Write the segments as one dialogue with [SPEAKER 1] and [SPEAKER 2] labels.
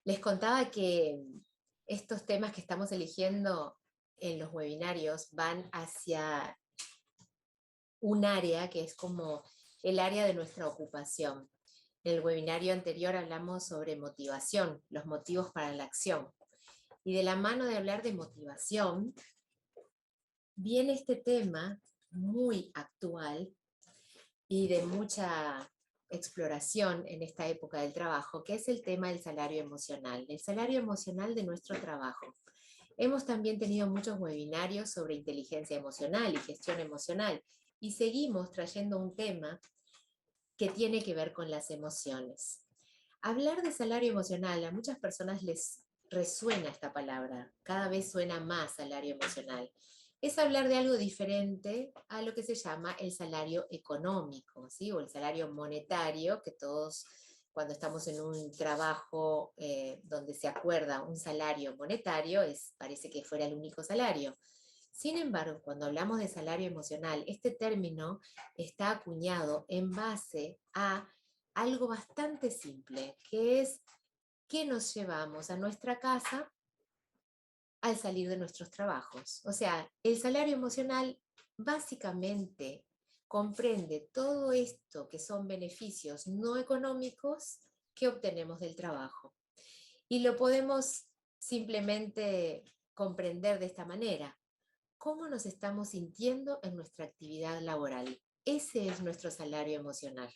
[SPEAKER 1] Les contaba que estos temas que estamos eligiendo en los webinarios van hacia un área que es como el área de nuestra ocupación. En el webinario anterior hablamos sobre motivación, los motivos para la acción. Y de la mano de hablar de motivación, viene este tema muy actual y de mucha exploración en esta época del trabajo, que es el tema del salario emocional, el salario emocional de nuestro trabajo. Hemos también tenido muchos webinarios sobre inteligencia emocional y gestión emocional, y seguimos trayendo un tema que tiene que ver con las emociones. Hablar de salario emocional, a muchas personas les resuena esta palabra, cada vez suena más salario emocional. Es hablar de algo diferente a lo que se llama el salario económico, ¿sí? O el salario monetario, que todos cuando estamos en un trabajo donde se acuerda un salario monetario, parece que fuera el único salario. Sin embargo, cuando hablamos de salario emocional, este término está acuñado en base a algo bastante simple, que es qué nos llevamos a nuestra casa al salir de nuestros trabajos. O sea, el salario emocional básicamente comprende todo esto que son beneficios no económicos que obtenemos del trabajo. Y lo podemos simplemente comprender de esta manera. ¿Cómo nos estamos sintiendo en nuestra actividad laboral? Ese es nuestro salario emocional.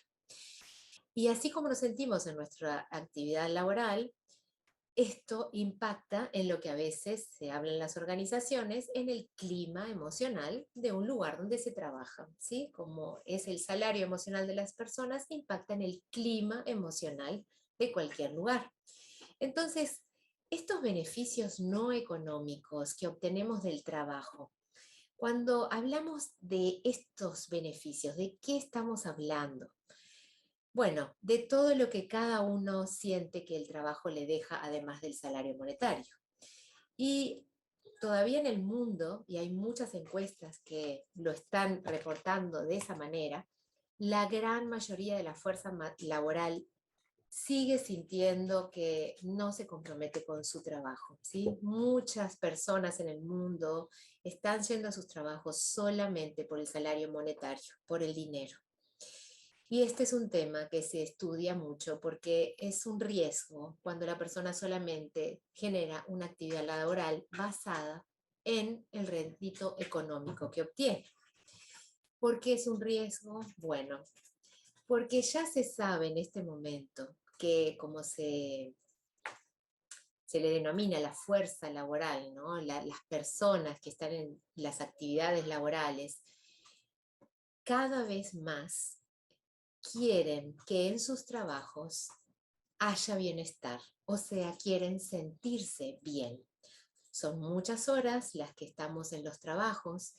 [SPEAKER 1] Y así como nos sentimos en nuestra actividad laboral, esto impacta en lo que a veces se habla en las organizaciones, en el clima emocional de un lugar donde se trabaja, ¿sí? Como es el salario emocional de las personas, impacta en el clima emocional de cualquier lugar. Entonces, estos beneficios no económicos que obtenemos del trabajo, cuando hablamos de estos beneficios, ¿de qué estamos hablando? Bueno, de todo lo que cada uno siente que el trabajo le deja además del salario monetario. Y todavía en el mundo, y hay muchas encuestas que lo están reportando de esa manera, la gran mayoría de la fuerza laboral sigue sintiendo que no se compromete con su trabajo, ¿sí? Muchas personas en el mundo están yendo a sus trabajos solamente por el salario monetario, por el dinero. Y este es un tema que se estudia mucho porque es un riesgo cuando la persona solamente genera una actividad laboral basada en el rédito económico que obtiene. ¿Por qué es un riesgo? Bueno, porque ya se sabe en este momento que como se le denomina la fuerza laboral, ¿no? Las personas que están en las actividades laborales, cada vez más quieren que en sus trabajos haya bienestar, o sea, quieren sentirse bien. Son muchas horas las que estamos en los trabajos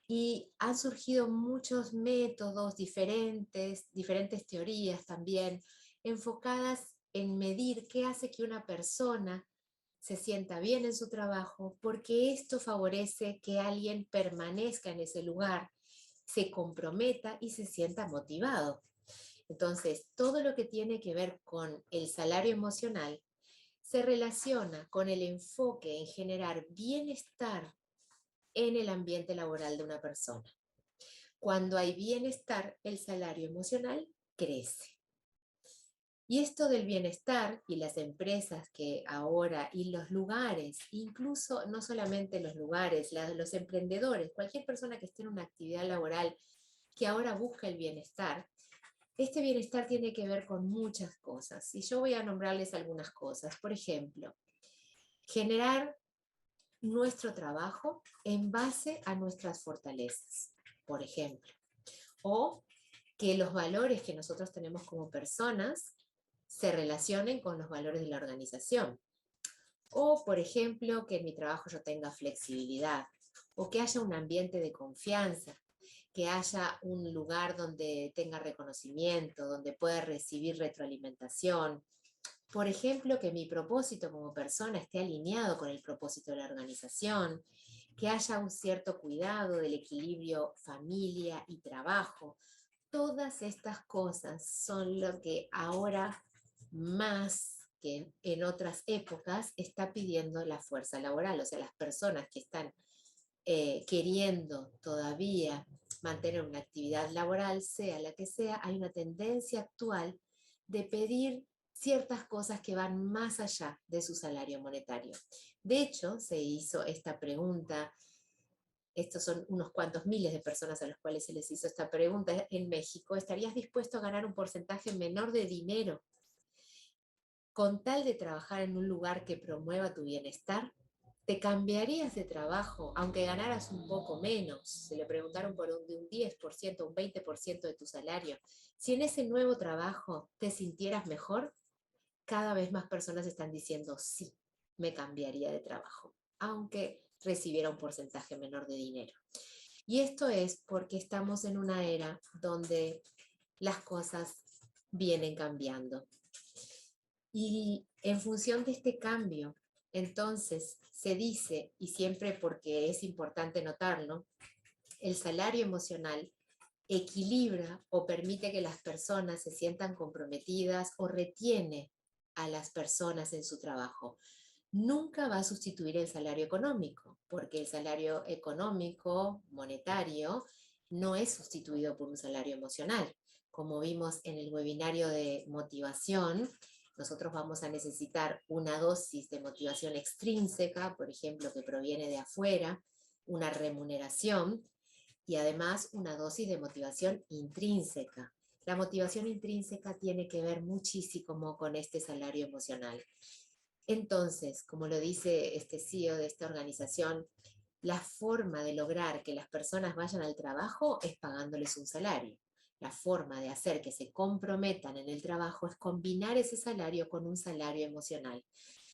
[SPEAKER 1] y han surgido muchos métodos diferentes, diferentes teorías también, enfocadas en medir qué hace que una persona se sienta bien en su trabajo, porque esto favorece que alguien permanezca en ese lugar, se comprometa y se sienta motivado. Entonces, todo lo que tiene que ver con el salario emocional se relaciona con el enfoque en generar bienestar en el ambiente laboral de una persona. Cuando hay bienestar, el salario emocional crece. Y esto del bienestar y las empresas que ahora y los lugares, incluso no solamente los lugares, los emprendedores, cualquier persona que esté en una actividad laboral que ahora busca el bienestar, este bienestar tiene que ver con muchas cosas y yo voy a nombrarles algunas cosas. Por ejemplo, generar nuestro trabajo en base a nuestras fortalezas, por ejemplo, o que los valores que nosotros tenemos como personas se relacionen con los valores de la organización. O, por ejemplo, que en mi trabajo yo tenga flexibilidad, o que haya un ambiente de confianza, que haya un lugar donde tenga reconocimiento, donde pueda recibir retroalimentación. Por ejemplo, que mi propósito como persona esté alineado con el propósito de la organización, que haya un cierto cuidado del equilibrio familia y trabajo. Todas estas cosas son lo que ahora más que en otras épocas está pidiendo la fuerza laboral, o sea, las personas que están queriendo todavía mantener una actividad laboral, sea la que sea, hay una tendencia actual de pedir ciertas cosas que van más allá de su salario monetario. De hecho, se hizo esta pregunta, estos son unos cuantos miles de personas a los cuales se les hizo esta pregunta en México: ¿estarías dispuesto a ganar un porcentaje menor de dinero con tal de trabajar en un lugar que promueva tu bienestar? ¿Te cambiarías de trabajo aunque ganaras un poco menos? Se le preguntaron por de un 10%, un 20% de tu salario. Si en ese nuevo trabajo te sintieras mejor, cada vez más personas están diciendo sí, me cambiaría de trabajo, aunque recibiera un porcentaje menor de dinero. Y esto es porque estamos en una era donde las cosas vienen cambiando. Y en función de este cambio, entonces se dice, y siempre porque es importante notarlo, el salario emocional equilibra o permite que las personas se sientan comprometidas o retiene a las personas en su trabajo. Nunca va a sustituir el salario económico, porque el salario económico, monetario, no es sustituido por un salario emocional. Como vimos en el webinario de motivación, nosotros vamos a necesitar una dosis de motivación extrínseca, por ejemplo, que proviene de afuera, una remuneración, y además una dosis de motivación intrínseca. La motivación intrínseca tiene que ver muchísimo con este salario emocional. Entonces, como lo dice este CEO de esta organización, la forma de lograr que las personas vayan al trabajo es pagándoles un salario. La forma de hacer que se comprometan en el trabajo es combinar ese salario con un salario emocional.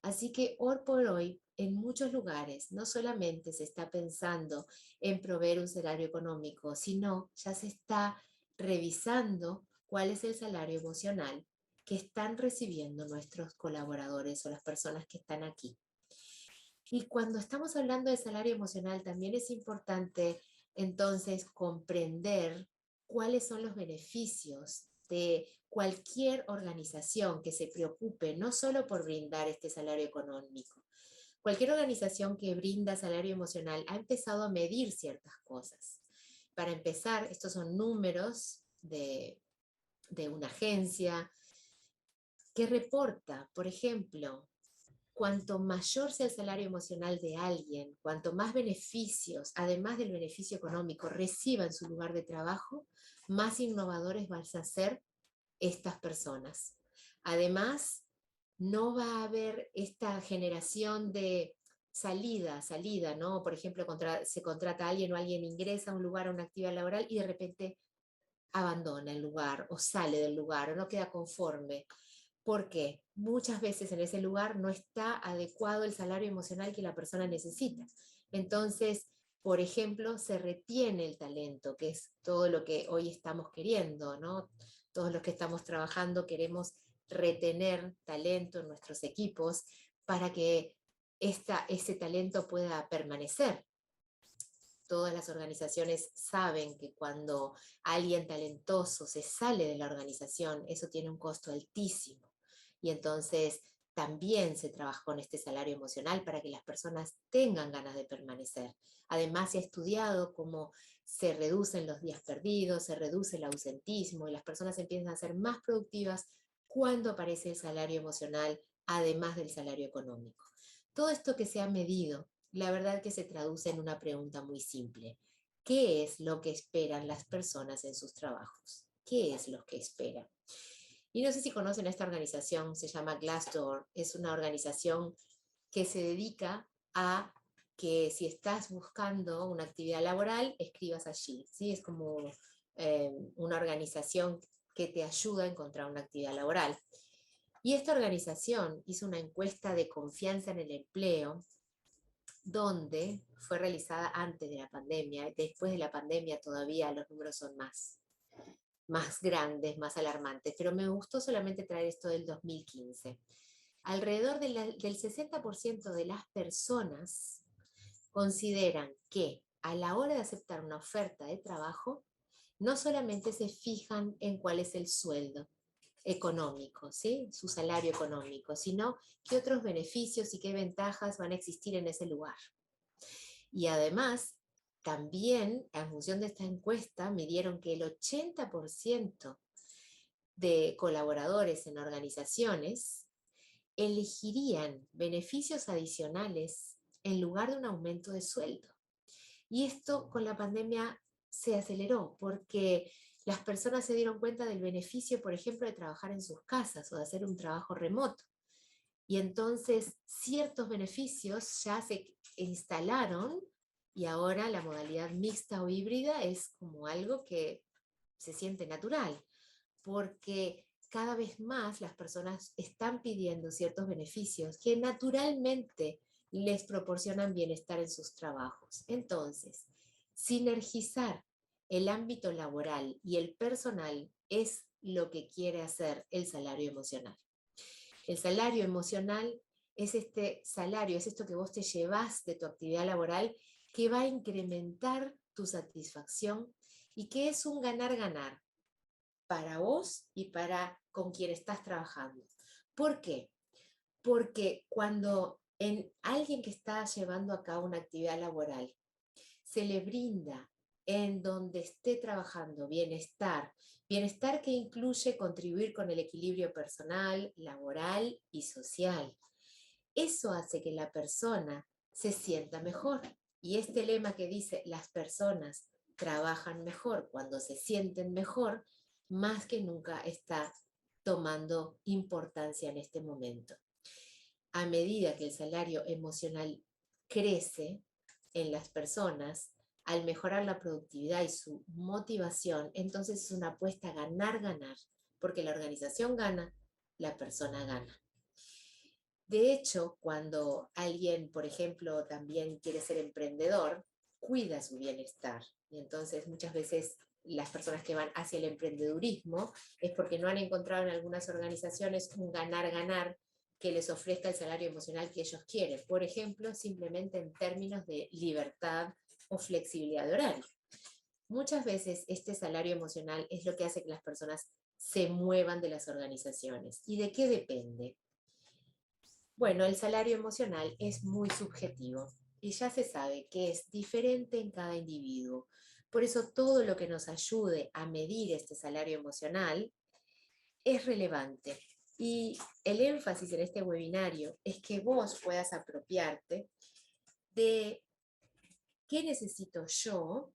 [SPEAKER 1] Así que hoy por hoy, en muchos lugares, no solamente se está pensando en proveer un salario económico, sino ya se está revisando cuál es el salario emocional que están recibiendo nuestros colaboradores o las personas que están aquí. Y cuando estamos hablando de salario emocional, también es importante entonces comprender cuáles son los beneficios de cualquier organización que se preocupe no solo por brindar este salario económico. Cualquier organización que brinda salario emocional ha empezado a medir ciertas cosas. Para empezar, estos son números de una agencia que reporta, por ejemplo, cuanto mayor sea el salario emocional de alguien, cuanto más beneficios, además del beneficio económico, reciba en su lugar de trabajo, más innovadores van a ser estas personas. Además, no va a haber esta generación de salida, ¿no? Por ejemplo, se contrata a alguien o alguien ingresa a un lugar, a una actividad laboral y de repente abandona el lugar o sale del lugar o no queda conforme, porque muchas veces en ese lugar no está adecuado el salario emocional que la persona necesita. Entonces, por ejemplo, se retiene el talento, que es todo lo que hoy estamos queriendo, ¿no? Todos los que estamos trabajando queremos retener talento en nuestros equipos para que ese talento pueda permanecer. Todas las organizaciones saben que cuando alguien talentoso se sale de la organización, eso tiene un costo altísimo. Y entonces también se trabaja con este salario emocional para que las personas tengan ganas de permanecer. Además, se ha estudiado cómo se reducen los días perdidos, se reduce el ausentismo y las personas empiezan a ser más productivas cuando aparece el salario emocional, además del salario económico. Todo esto que se ha medido, la verdad que se traduce en una pregunta muy simple: ¿qué es lo que esperan las personas en sus trabajos? ¿Qué es lo que esperan? Y no sé si conocen esta organización, se llama Glassdoor. Es una organización que se dedica a que si estás buscando una actividad laboral, escribas allí. ¿Sí? Es como una organización que te ayuda a encontrar una actividad laboral. Y esta organización hizo una encuesta de confianza en el empleo, donde fue realizada antes de la pandemia. Después de la pandemia todavía los números son más grandes, más alarmantes, pero me gustó solamente traer esto del 2015. Alrededor del 60% de las personas consideran que a la hora de aceptar una oferta de trabajo, no solamente se fijan en cuál es el sueldo, económico, ¿sí? Su salario económico, sino qué otros beneficios y qué ventajas van a existir en ese lugar. Y además, también, en función de esta encuesta, me dieron que el 80% de colaboradores en organizaciones elegirían beneficios adicionales en lugar de un aumento de sueldo. Y esto con la pandemia se aceleró porque las personas se dieron cuenta del beneficio, por ejemplo, de trabajar en sus casas o de hacer un trabajo remoto. Y entonces ciertos beneficios ya se instalaron y ahora la modalidad mixta o híbrida es como algo que se siente natural, porque cada vez más las personas están pidiendo ciertos beneficios que naturalmente les proporcionan bienestar en sus trabajos. Entonces, sinergizar el ámbito laboral y el personal es lo que quiere hacer el salario emocional. El salario emocional es este salario, es esto que vos te llevas de tu actividad laboral que va a incrementar tu satisfacción y que es un ganar-ganar para vos y para con quien estás trabajando. ¿Por qué? Porque cuando en alguien que está llevando a cabo una actividad laboral se le brinda en donde esté trabajando bienestar, bienestar que incluye contribuir con el equilibrio personal, laboral y social. Eso hace que la persona se sienta mejor. Y este lema que dice, las personas trabajan mejor cuando se sienten mejor, más que nunca está tomando importancia en este momento. A medida que el salario emocional crece en las personas, al mejorar la productividad y su motivación, entonces es una apuesta a ganar-ganar, porque la organización gana, la persona gana. De hecho, cuando alguien, por ejemplo, también quiere ser emprendedor, cuida su bienestar. Y entonces muchas veces las personas que van hacia el emprendedurismo es porque no han encontrado en algunas organizaciones un ganar-ganar que les ofrezca el salario emocional que ellos quieren. Por ejemplo, simplemente en términos de libertad o flexibilidad de horario. Muchas veces este salario emocional es lo que hace que las personas se muevan de las organizaciones. ¿Y de qué depende? Bueno, el salario emocional es muy subjetivo y ya se sabe que es diferente en cada individuo. Por eso todo lo que nos ayude a medir este salario emocional es relevante. Y el énfasis en este webinario es que vos puedas apropiarte de qué necesito yo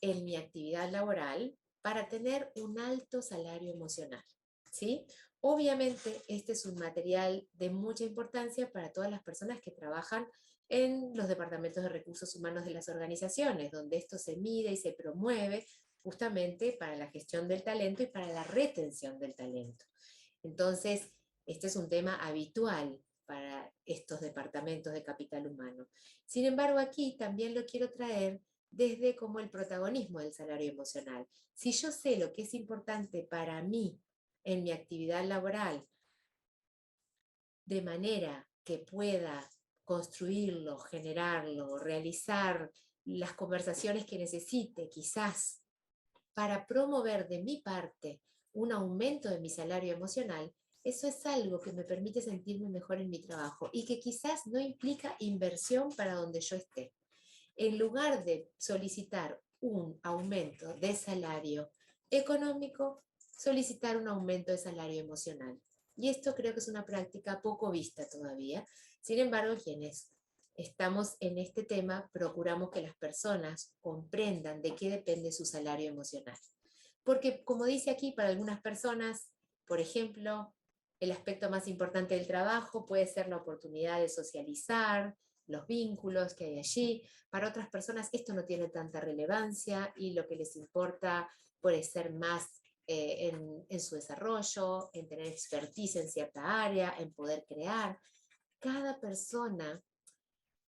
[SPEAKER 1] en mi actividad laboral para tener un alto salario emocional, ¿sí? Obviamente, este es un material de mucha importancia para todas las personas que trabajan en los departamentos de recursos humanos de las organizaciones, donde esto se mide y se promueve justamente para la gestión del talento y para la retención del talento. Entonces, este es un tema habitual para estos departamentos de capital humano. Sin embargo, aquí también lo quiero traer desde como el protagonismo del salario emocional. Si yo sé lo que es importante para mí en mi actividad laboral, de manera que pueda construirlo, generarlo, realizar las conversaciones que necesite, quizás, para promover de mi parte un aumento de mi salario emocional, eso es algo que me permite sentirme mejor en mi trabajo y que quizás no implica inversión para donde yo esté. En lugar de solicitar un aumento de salario económico, solicitar un aumento de salario emocional. Y esto creo que es una práctica poco vista todavía. Sin embargo, quienes estamos en este tema, procuramos que las personas comprendan de qué depende su salario emocional. Porque, como dice aquí, para algunas personas, por ejemplo, el aspecto más importante del trabajo puede ser la oportunidad de socializar, los vínculos que hay allí. Para otras personas esto no tiene tanta relevancia y lo que les importa puede ser más en su desarrollo, en tener expertise en cierta área, en poder crear. Cada persona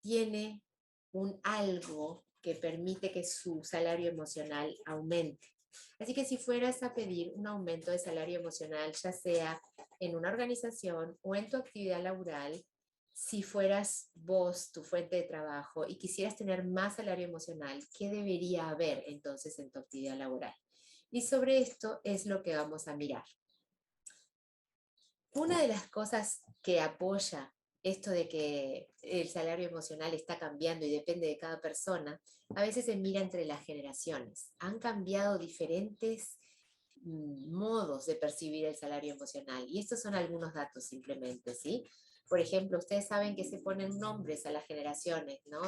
[SPEAKER 1] tiene un algo que permite que su salario emocional aumente. Así que si fueras a pedir un aumento de salario emocional, ya sea en una organización o en tu actividad laboral, si fueras vos tu fuente de trabajo y quisieras tener más salario emocional, ¿qué debería haber entonces en tu actividad laboral? Y sobre esto es lo que vamos a mirar. Una de las cosas que apoya esto de que el salario emocional está cambiando y depende de cada persona, a veces se mira entre las generaciones. Han cambiado diferentes modos de percibir el salario emocional y estos son algunos datos simplemente, ¿sí? Por ejemplo, ustedes saben que se ponen nombres a las generaciones, ¿no?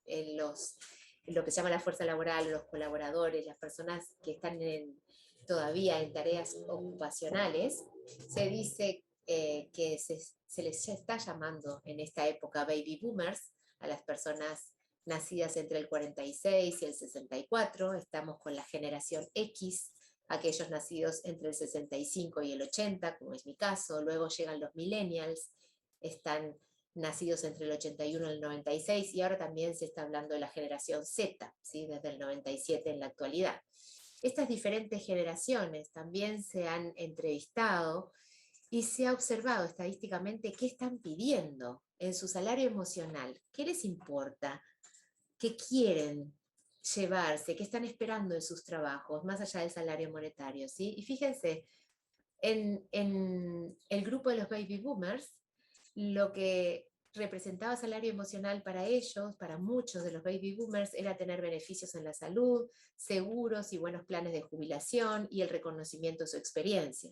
[SPEAKER 1] En lo que se llama la fuerza laboral, los colaboradores, las personas que están todavía en tareas ocupacionales, se dice que se les está llamando en esta época baby boomers a las personas nacidas entre el 46 y el 64, estamos con la generación X, aquellos nacidos entre el 65 y el 80, como es mi caso, luego llegan los millennials, están nacidos entre el 81 y el 96, y ahora también se está hablando de la generación Z, ¿sí? Desde el 97 en la actualidad. Estas diferentes generaciones también se han entrevistado y se ha observado estadísticamente qué están pidiendo en su salario emocional, qué les importa, qué quieren llevarse, qué están esperando en sus trabajos, más allá del salario monetario, ¿sí? Y fíjense, en el grupo de los baby boomers, lo que representaba salario emocional para ellos, para muchos de los baby boomers, era tener beneficios en la salud, seguros y buenos planes de jubilación y el reconocimiento de su experiencia.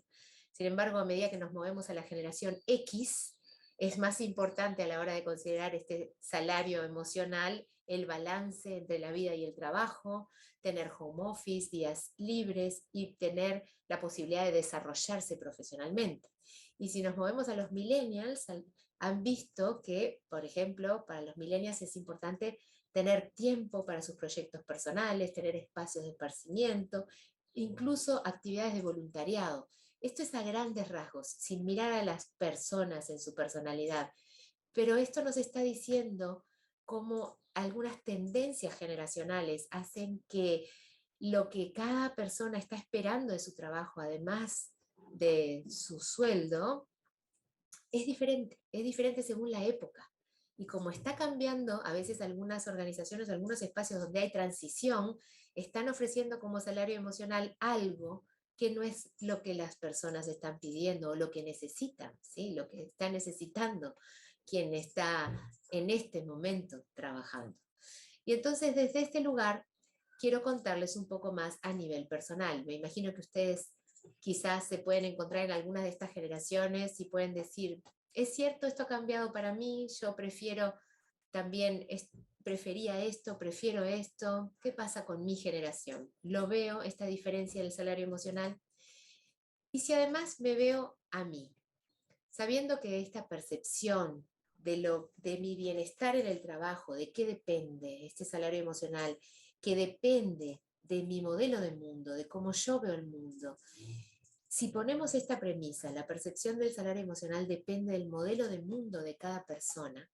[SPEAKER 1] Sin embargo, a medida que nos movemos a la generación X, es más importante a la hora de considerar este salario emocional el balance entre la vida y el trabajo, tener home office, días libres y tener la posibilidad de desarrollarse profesionalmente. Y si nos movemos a los millennials, han visto que, por ejemplo, para los millennials es importante tener tiempo para sus proyectos personales, tener espacios de esparcimiento, incluso actividades de voluntariado. Esto es a grandes rasgos, sin mirar a las personas en su personalidad, pero esto nos está diciendo cómo algunas tendencias generacionales hacen que lo que cada persona está esperando de su trabajo, además de su sueldo, es diferente según la época. Y como está cambiando, a veces algunas organizaciones, algunos espacios donde hay transición, están ofreciendo como salario emocional algo que no es lo que las personas están pidiendo o lo que necesitan, ¿sí? Lo que está necesitando quien está en este momento trabajando. Y entonces desde este lugar quiero contarles un poco más a nivel personal. Me imagino que ustedes quizás se pueden encontrar en algunas de estas generaciones y pueden decir, es cierto, esto ha cambiado para mí, yo prefiero también, prefería esto, prefiero esto, ¿qué pasa con mi generación? Lo veo, esta diferencia del salario emocional. Y si además me veo a mí, sabiendo que esta percepción de mi bienestar en el trabajo, de qué depende este salario emocional, que depende de mi modelo de mundo, de cómo yo veo el mundo. Si ponemos esta premisa, la percepción del salario emocional depende del modelo de mundo de cada persona,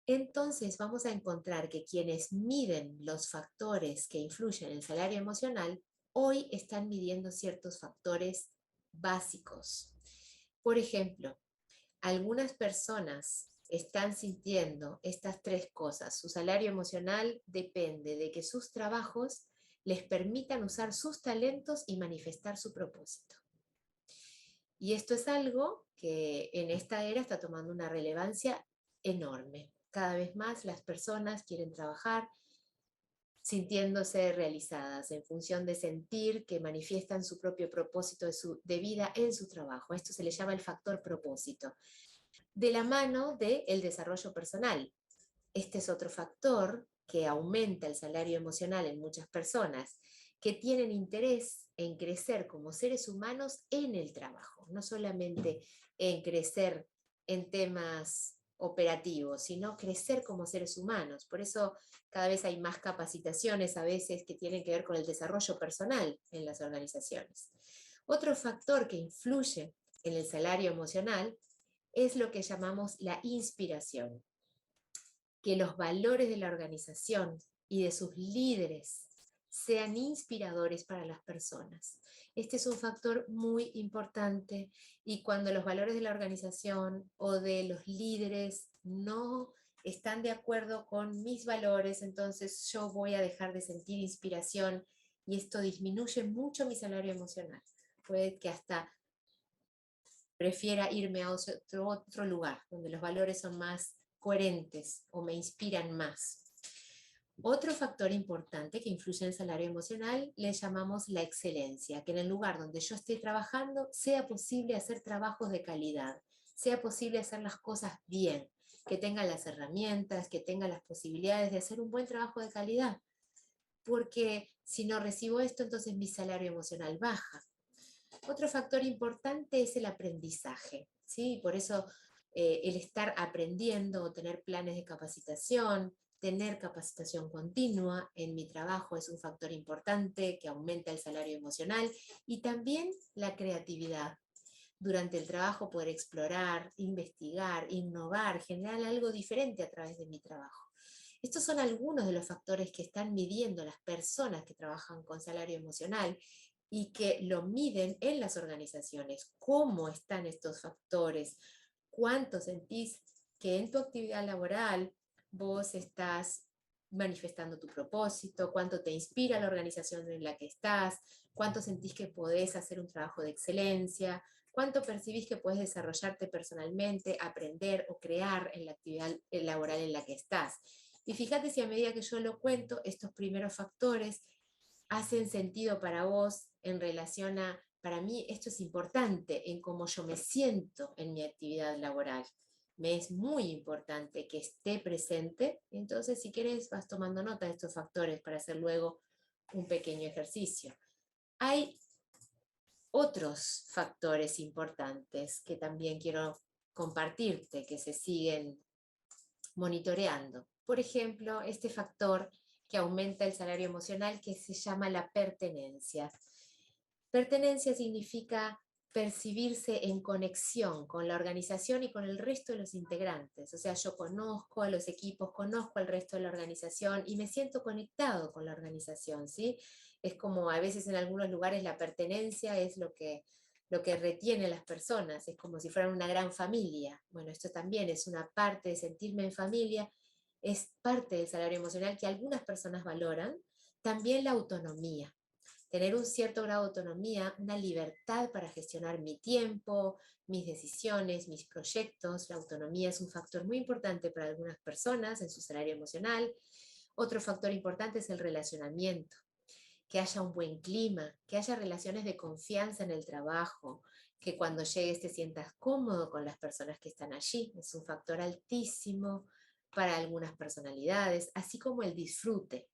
[SPEAKER 1] entonces vamos a encontrar que quienes miden los factores que influyen en el salario emocional, hoy están midiendo ciertos factores básicos. Por ejemplo, algunas personas están sintiendo estas tres cosas. Su salario emocional depende de que sus trabajos les permitan usar sus talentos y manifestar su propósito. Y esto es algo que en esta era está tomando una relevancia enorme. Cada vez más las personas quieren trabajar sintiéndose realizadas en función de sentir que manifiestan su propio propósito de vida en su trabajo. Esto se le llama el factor propósito, de la mano del desarrollo personal. Este es otro factor que aumenta el salario emocional en muchas personas que tienen interés en crecer como seres humanos en el trabajo, no solamente en crecer en temas operativos, sino crecer como seres humanos. Por eso cada vez hay más capacitaciones a veces que tienen que ver con el desarrollo personal en las organizaciones. Otro factor que influye en el salario emocional es lo que llamamos la inspiración, que los valores de la organización y de sus líderes sean inspiradores para las personas. Este es un factor muy importante y cuando los valores de la organización o de los líderes no están de acuerdo con mis valores, entonces yo voy a dejar de sentir inspiración y esto disminuye mucho mi salario emocional. Puede que hasta prefiera irme a otro lugar, donde los valores son más coherentes o me inspiran más. Otro factor importante que influye en el salario emocional le llamamos la excelencia, que en el lugar donde yo esté trabajando sea posible hacer trabajos de calidad, sea posible hacer las cosas bien, que tenga las herramientas, que tenga las posibilidades de hacer un buen trabajo de calidad. Porque si no recibo esto, entonces mi salario emocional baja. Otro factor importante es el aprendizaje, ¿sí? Por eso el estar aprendiendo o tener planes de capacitación, tener capacitación continua en mi trabajo es un factor importante que aumenta el salario emocional y también la creatividad. Durante el trabajo poder explorar, investigar, innovar, generar algo diferente a través de mi trabajo. Estos son algunos de los factores que están midiendo las personas que trabajan con salario emocional y que lo miden en las organizaciones. ¿Cómo están estos factores? ¿Cuánto sentís que en tu actividad laboral vos estás manifestando tu propósito? ¿Cuánto te inspira la organización en la que estás? ¿Cuánto sentís que podés hacer un trabajo de excelencia? ¿Cuánto percibís que puedes desarrollarte personalmente, aprender o crear en la actividad laboral en la que estás? Y fíjate si a medida que yo lo cuento, estos primeros factores hacen sentido para vos en relación a, para mí esto es importante en cómo yo me siento en mi actividad laboral. Me es muy importante que esté presente, entonces si querés vas tomando nota de estos factores para hacer luego un pequeño ejercicio. Hay otros factores importantes que también quiero compartirte, que se siguen monitoreando. Por ejemplo, este factor que aumenta el salario emocional que se llama la pertenencia. Pertenencia significa percibirse en conexión con la organización y con el resto de los integrantes. O sea, yo conozco a los equipos, conozco al resto de la organización y me siento conectado con la organización, ¿sí? Es como a veces en algunos lugares la pertenencia es lo que retiene a las personas, es como si fueran una gran familia. Bueno, esto también es una parte de sentirme en familia, es parte del salario emocional que algunas personas valoran. También la autonomía, tener un cierto grado de autonomía, una libertad para gestionar mi tiempo, mis decisiones, mis proyectos. La autonomía es un factor muy importante para algunas personas en su salario emocional. Otro factor importante es el relacionamiento, que haya un buen clima, que haya relaciones de confianza en el trabajo, que cuando llegues te sientas cómodo con las personas que están allí. Es un factor altísimo para algunas personalidades, así como el disfrute,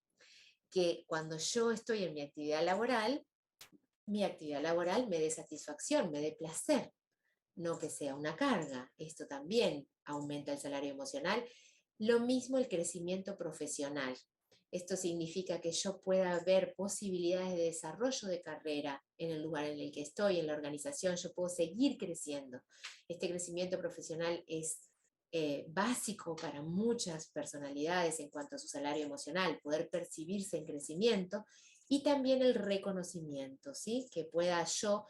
[SPEAKER 1] que cuando yo estoy en mi actividad laboral me dé satisfacción, me dé placer, no que sea una carga. Esto también aumenta el salario emocional. Lo mismo el crecimiento profesional. Esto significa que yo pueda ver posibilidades de desarrollo de carrera en el lugar en el que estoy, en la organización, yo puedo seguir creciendo. Este crecimiento profesional es básico para muchas personalidades en cuanto a su salario emocional, poder percibirse en crecimiento y también el reconocimiento, ¿sí? Que pueda yo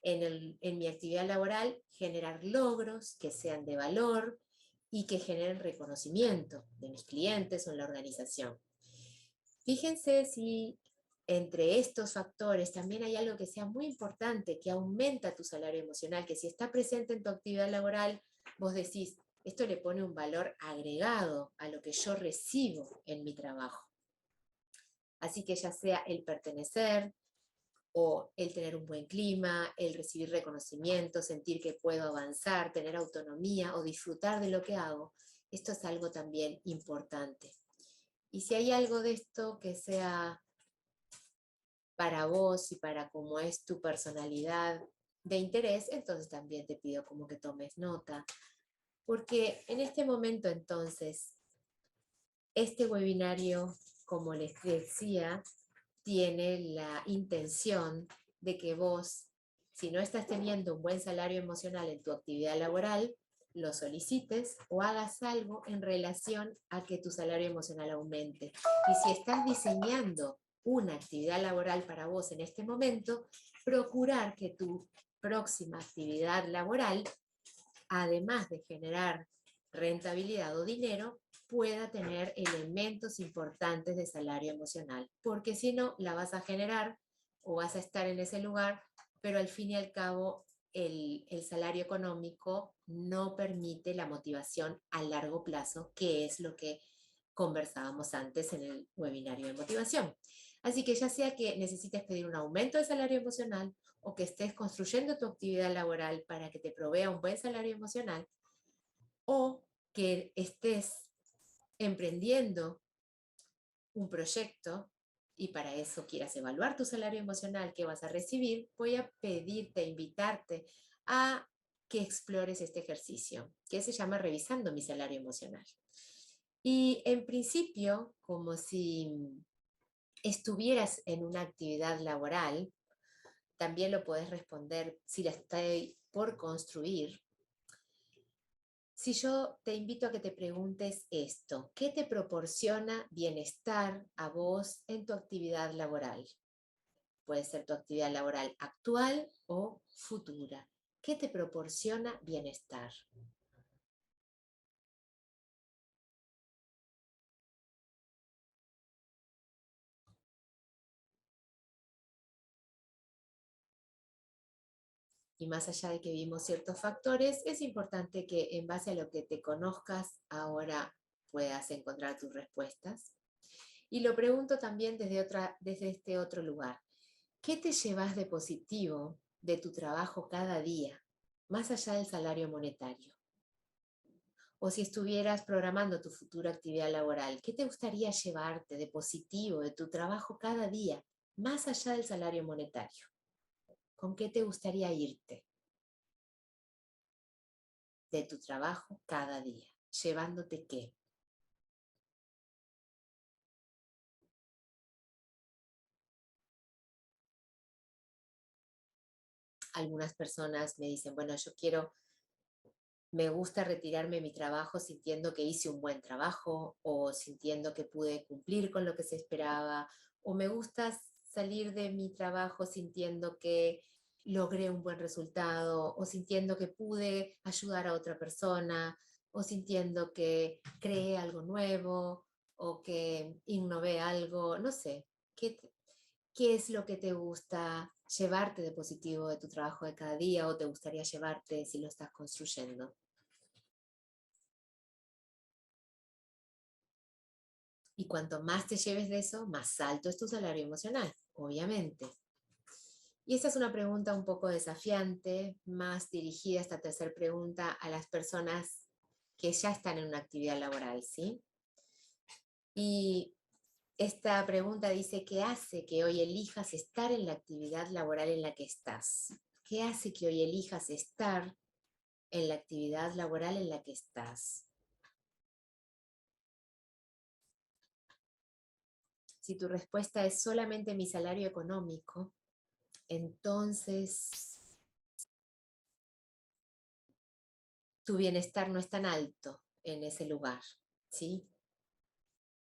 [SPEAKER 1] en mi actividad laboral generar logros que sean de valor y que generen reconocimiento de mis clientes o en la organización. Fíjense si entre estos factores también hay algo que sea muy importante, que aumenta tu salario emocional, que si está presente en tu actividad laboral, vos decís, esto le pone un valor agregado a lo que yo recibo en mi trabajo. Así que ya sea el pertenecer o el tener un buen clima, el recibir reconocimiento, sentir que puedo avanzar, tener autonomía o disfrutar de lo que hago, esto es algo también importante. Y si hay algo de esto que sea para vos y para cómo es tu personalidad de interés, entonces también te pido como que tomes nota. Porque en este momento entonces, este webinario, como les decía, tiene la intención de que vos, si no estás teniendo un buen salario emocional en tu actividad laboral, lo solicites o hagas algo en relación a que tu salario emocional aumente. Y si estás diseñando una actividad laboral para vos en este momento, procurar que tu próxima actividad laboral, además de generar rentabilidad o dinero, pueda tener elementos importantes de salario emocional, porque si no, la vas a generar o vas a estar en ese lugar, pero al fin y al cabo el salario económico no permite la motivación a largo plazo, que es lo que conversábamos antes en el webinario de motivación. Así que ya sea que necesites pedir un aumento de salario emocional o que estés construyendo tu actividad laboral para que te provea un buen salario emocional, o que estés emprendiendo un proyecto y para eso quieras evaluar tu salario emocional que vas a recibir, voy a pedirte, invitarte a que explores este ejercicio, que se llama Revisando mi salario emocional. Y en principio, como si estuvieras en una actividad laboral, también lo puedes responder si la estoy por construir. Si yo te invito a que te preguntes esto, ¿qué te proporciona bienestar a vos en tu actividad laboral? Puede ser tu actividad laboral actual o futura. ¿Qué te proporciona bienestar? Y más allá de que vimos ciertos factores, es importante que en base a lo que te conozcas ahora puedas encontrar tus respuestas. Y lo pregunto también desde este otro lugar. ¿Qué te llevas de positivo de tu trabajo cada día, más allá del salario monetario? O si estuvieras programando tu futura actividad laboral, ¿qué te gustaría llevarte de positivo de tu trabajo cada día, más allá del salario monetario? ¿Con qué te gustaría irte de tu trabajo cada día? ¿Llevándote qué? Algunas personas me dicen, bueno, me gusta retirarme de mi trabajo sintiendo que hice un buen trabajo o sintiendo que pude cumplir con lo que se esperaba, o me gusta salir de mi trabajo sintiendo que logré un buen resultado o sintiendo que pude ayudar a otra persona o sintiendo que creé algo nuevo o que innové algo, no sé, ¿qué, qué es lo que te gusta llevarte de positivo de tu trabajo de cada día o te gustaría llevarte si lo estás construyendo? Y cuanto más te lleves de eso, más alto es tu salario emocional, obviamente. Y esta es una pregunta un poco desafiante, más dirigida esta tercera pregunta a las personas que ya están en una actividad laboral, ¿sí? Y esta pregunta dice, ¿qué hace que hoy elijas estar en la actividad laboral en la que estás? ¿Qué hace que hoy elijas estar en la actividad laboral en la que estás? Si tu respuesta es solamente mi salario económico, entonces tu bienestar no es tan alto en ese lugar, ¿sí?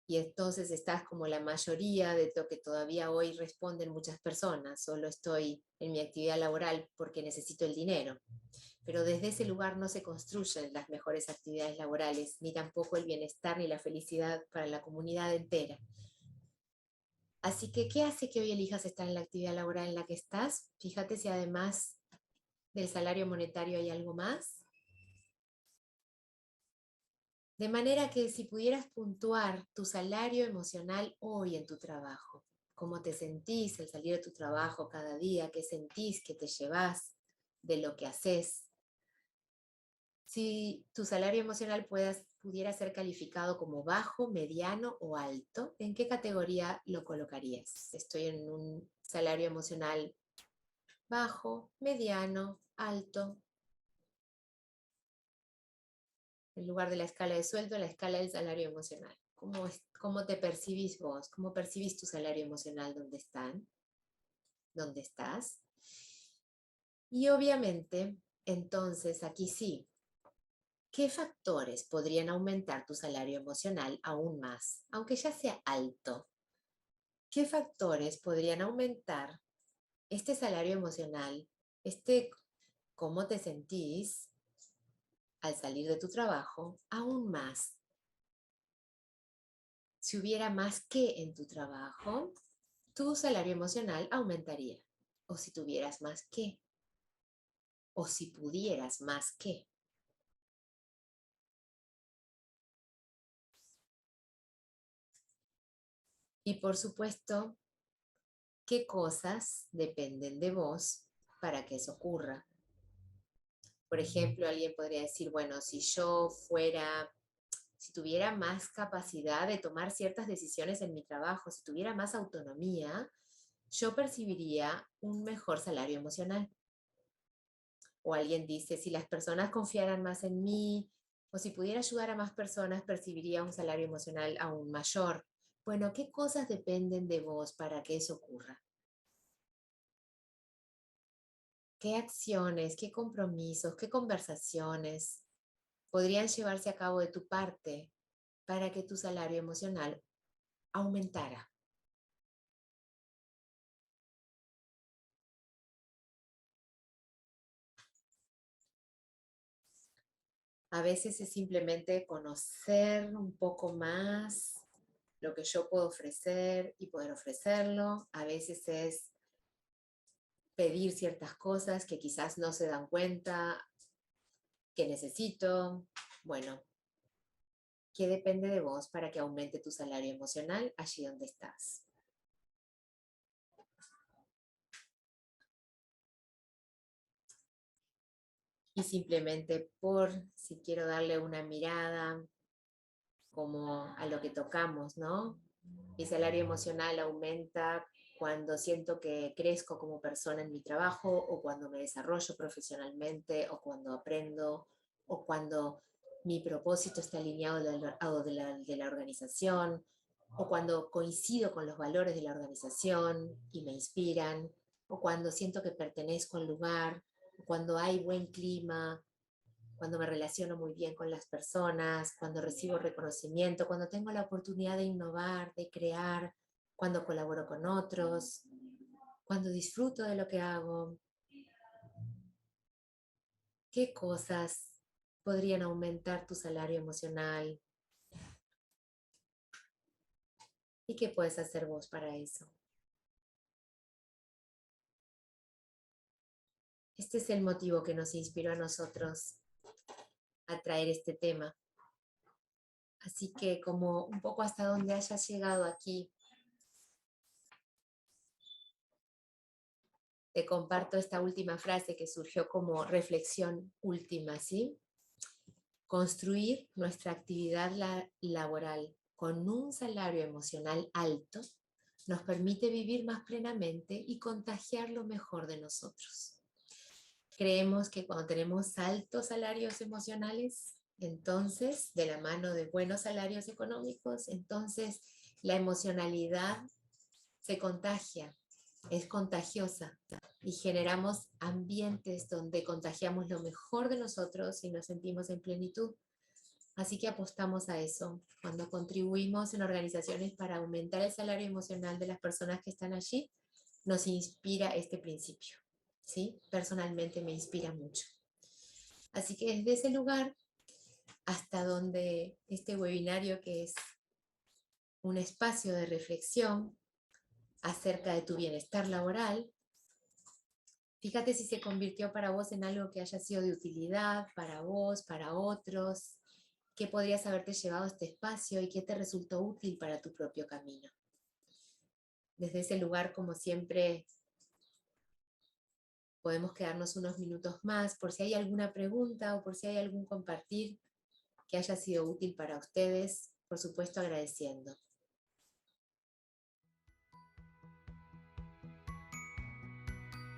[SPEAKER 1] Y entonces estás como la mayoría de lo que todavía hoy responden muchas personas, solo estoy en mi actividad laboral porque necesito el dinero. Pero desde ese lugar no se construyen las mejores actividades laborales, ni tampoco el bienestar ni la felicidad para la comunidad entera. Así que, ¿qué hace que hoy elijas estar en la actividad laboral en la que estás? Fíjate si además del salario monetario hay algo más. De manera que si pudieras puntuar tu salario emocional hoy en tu trabajo, cómo te sentís al salir de tu trabajo cada día, qué sentís que te llevas de lo que haces. Si tu salario emocional pudiera ser calificado como bajo, mediano o alto, ¿en qué categoría lo colocarías? Estoy en un salario emocional bajo, mediano, alto, en lugar de la escala de sueldo, la escala del salario emocional. ¿Cómo te percibís vos? ¿Cómo percibís tu salario emocional? ¿Dónde estás? Y obviamente, entonces aquí sí, ¿qué factores podrían aumentar tu salario emocional aún más, aunque ya sea alto? ¿Qué factores podrían aumentar este salario emocional, este cómo te sentís al salir de tu trabajo, aún más? Si hubiera más que en tu trabajo, tu salario emocional aumentaría. O si tuvieras más que. o si pudieras más qué. Y por supuesto, ¿qué cosas dependen de vos para que eso ocurra? Por ejemplo, alguien podría decir, bueno, si tuviera más capacidad de tomar ciertas decisiones en mi trabajo, si tuviera más autonomía, yo percibiría un mejor salario emocional. O alguien dice, si las personas confiaran más en mí, o si pudiera ayudar a más personas, percibiría un salario emocional aún mayor. Bueno, ¿qué cosas dependen de vos para que eso ocurra? ¿Qué acciones, qué compromisos, qué conversaciones podrían llevarse a cabo de tu parte para que tu salario emocional aumentara? A veces es simplemente conocer un poco más lo que yo puedo ofrecer y poder ofrecerlo. A veces es pedir ciertas cosas que quizás no se dan cuenta que necesito. Bueno, ¿qué depende de vos para que aumente tu salario emocional allí donde estás? Y simplemente por si quiero darle una mirada como a lo que tocamos, ¿no? Mi salario emocional aumenta cuando siento que crezco como persona en mi trabajo o cuando me desarrollo profesionalmente o cuando aprendo o cuando mi propósito está alineado de la organización o cuando coincido con los valores de la organización y me inspiran o cuando siento que pertenezco al lugar, o cuando hay buen clima, cuando me relaciono muy bien con las personas, cuando recibo reconocimiento, cuando tengo la oportunidad de innovar, de crear, cuando colaboro con otros, cuando disfruto de lo que hago. ¿Qué cosas podrían aumentar tu salario emocional? ¿Y qué puedes hacer vos para eso? Este es el motivo que nos inspiró a nosotros a traer este tema. Así que como un poco hasta donde hayas llegado aquí, te comparto esta última frase que surgió como reflexión última, ¿sí? Construir nuestra actividad laboral con un salario emocional alto nos permite vivir más plenamente y contagiar lo mejor de nosotros. Creemos que cuando tenemos altos salarios emocionales, entonces, de la mano de buenos salarios económicos, entonces la emocionalidad se contagia, es contagiosa y generamos ambientes donde contagiamos lo mejor de nosotros y nos sentimos en plenitud. Así que apostamos a eso. Cuando contribuimos en organizaciones para aumentar el salario emocional de las personas que están allí, nos inspira este principio. ¿Sí? Personalmente me inspira mucho. Así que desde ese lugar hasta donde este webinario, que es un espacio de reflexión acerca de tu bienestar laboral, fíjate si se convirtió para vos en algo que haya sido de utilidad para vos, para otros, qué podrías haberte llevado a este espacio y qué te resultó útil para tu propio camino. Desde ese lugar, como siempre, podemos quedarnos unos minutos más por si hay alguna pregunta o por si hay algún compartir que haya sido útil para ustedes, por supuesto agradeciendo.